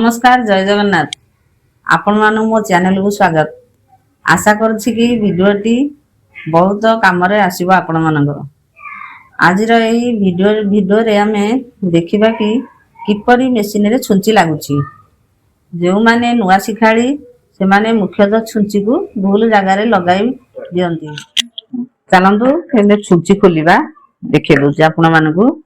नमस्कार जय जगन्नाथ आपण मानु मो चैनल को स्वागत। आशा करछि कि वीडियोटी बहुत काम रे आसीबो आपण मानकर। आज यही वीडियो रे हमें देखिबा कि किपरि मेसिन रे छुंची लागुछि। जो माने नुआ शिखाली से माने मुख्यतः छुंची को भूल जगह रे लगाई दियंती। चलंतु एने छुंची खोलिबा देखे दोछि आपण मानकू।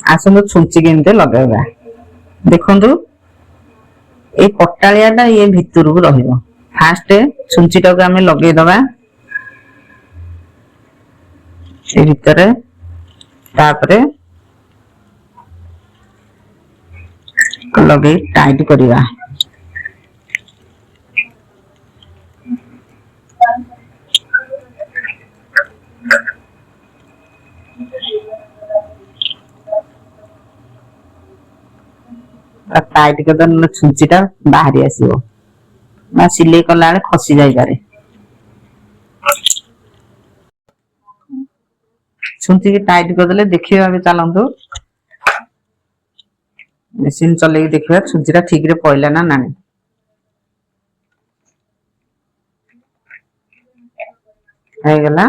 आसनु छुंची केमते लगाइबा देखंतु ए पट्टालियाटा ये भितर को रहिबो। फास्ट छुंचीटा को हमें लगेई दबा ए भितरे तापरे लगेई टाइट करिबा। टाइट कर छुंचीटा बाहरी आसीबो ना सिले कला बेले खसी जाई पारे। छुंची की टाइट कर देले देखिबा अबे चलंतु मशीन चले देखिबा छुंचीटा ठीक रे पइला ना नानी। हो गला